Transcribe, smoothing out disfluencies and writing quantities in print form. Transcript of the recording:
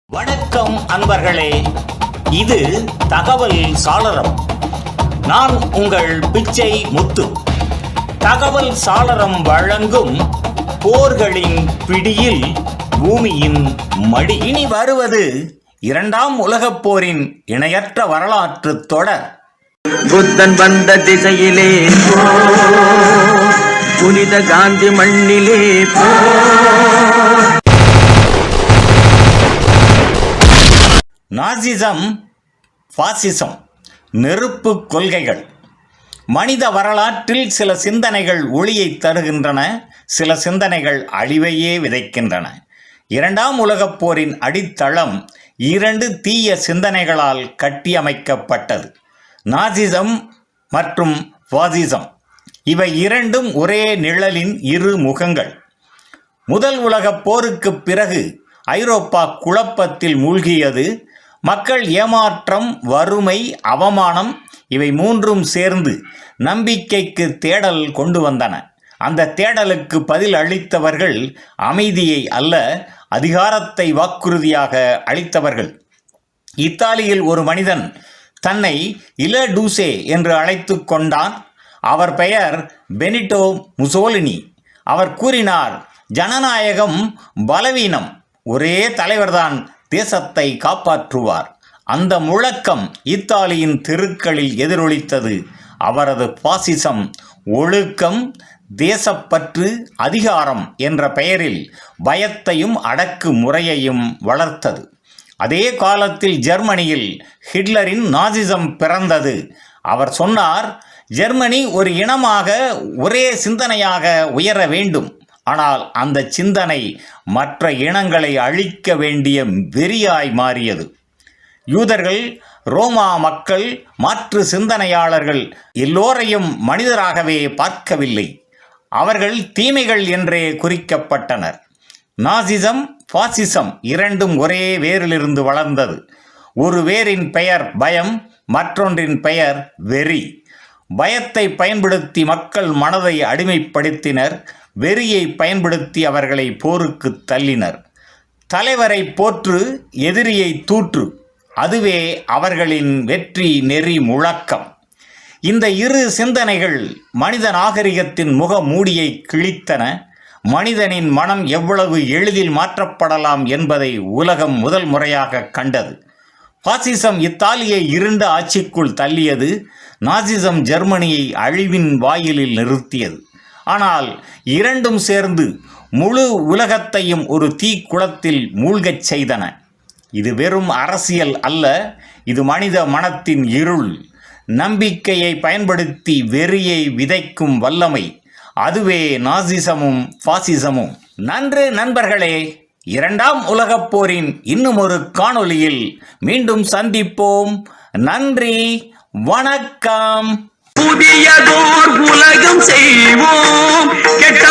வணக்கம் அன்பர்களே, இது தகவல் சாளரம். நான் உங்கள் பிச்சை முத்து. தகவல் சாளரம் வழங்கும் போர்களின் பிடியில் பூமியின் மடி. இனி வருவது இரண்டாம் உலகப் போரின் இணையற்ற வரலாற்று தொடர். புத்தன் வந்த திசையிலே புனித காந்தி மண்ணிலே நாசிசம், பாசிசம், நெருப்பு கொள்கைகள். மனித வரலாற்றில் சில சிந்தனைகள் ஒளியை தருகின்றன, சில சிந்தனைகள் அழிவையே விதைக்கின்றன. இரண்டாம் உலகப் போரின் அடித்தளம் இரண்டு தீய சிந்தனைகளால் கட்டியமைக்கப்பட்டது: நாசிசம் மற்றும் பாசிசம். இவை இரண்டும் ஒரே நிழலின் இரு முகங்கள். முதல் உலகப் போருக்குப் பிறகு ஐரோப்பா குழப்பத்தில் மூழ்கியது. மக்கள் ஏமாற்றம், வறுமை, அவமானம் இவை மூன்றும் சேர்ந்து நம்பிக்கைக்கு தேடல் கொண்டு வந்தன. அந்த தேடலுக்கு பதில் அளித்தவர்கள் அமைதியை அல்ல, அதிகாரத்தை வாக்குறுதியாக அளித்தவர்கள். இத்தாலியில் ஒரு மனிதன் தன்னை இல டூசே என்று அழைத்து கொண்டான். அவர் பெயர் பெனிட்டோ முசோலினி. அவர் கூறினார், ஜனநாயகம் பலவீனம், ஒரே தலைவர்தான் தேசத்தை காப்பாற்றுவார். அந்த முழக்கம் இத்தாலியின் தெருக்களில் எதிரொலித்தது. அவரது பாசிசம் ஒழுக்கம், தேசப்பற்று, அதிகாரம் என்ற பெயரில் பயத்தையும் அடக்கு முறையையும் வளர்த்தது. அதே காலத்தில் ஜெர்மனியில் ஹிட்லரின் நாசிசம் பிறந்தது. அவர் சொன்னார், ஜெர்மனி ஒரு இனமாக, ஒரே சிந்தனையாக உயர வேண்டும். ஆனால் அந்த சிந்தனை மற்ற இனங்களை அழிக்க வேண்டிய வெறியாய் மாறியது. யூதர்கள், ரோமா மக்கள், மாற்று சிந்தனையாளர்கள் எல்லோரையும் மனிதராகவே பார்க்கவில்லை. அவர்கள் தீமைகள் என்றே குறிக்கப்பட்டனர். நாசிசம், பாசிசம் இரண்டும் ஒரே வேரிலிருந்து வளர்ந்தது. ஒரு வேரின் பெயர் பயம், மற்றொன்றின் பெயர் வெறி. பயத்தை பயன்படுத்தி மக்கள் மனதை அடிமைப்படுத்தினர். வெறியை பயன்படுத்தி அவர்களை போருக்கு தள்ளினர். தலைவரை போற்று, எதிரியை தூற்று, அதுவே அவர்களின் வெற்றி நெறி முழக்கம். இந்த இரு சிந்தனைகள் மனித நாகரிகத்தின் முக மூடியை கிழித்தன. மனிதனின் மனம் எவ்வளவு எளிதில் மாற்றப்படலாம் என்பதை உலகம் முதல் முறையாக கண்டது. பாசிசம் இத்தாலியை இருண்ட ஆட்சிக்குள் தள்ளியது. நாசிசம் ஜெர்மனியை அழிவின் வாயிலில் நிறுத்தியது. ஆனால் இரண்டும் சேர்ந்து முழு உலகத்தையும் ஒரு தீக்குளத்தில் மூழ்கச் செய்தன. இது வெறும் அரசியல் அல்ல, இது மனித மனத்தின் இருள். நம்பிக்கையை பயன்படுத்தி வெறியை விதைக்கும் வல்லமை, அதுவே நாசிசமும் பாசிசமும். நன்று நண்பர்களே, இரண்டாம் உலகப் போரின் இன்னும் ஒரு காணொளியில் மீண்டும் சந்திப்போம். நன்றி, வணக்கம். புதியதோர் உலகம் செய்வோம், கெட்ட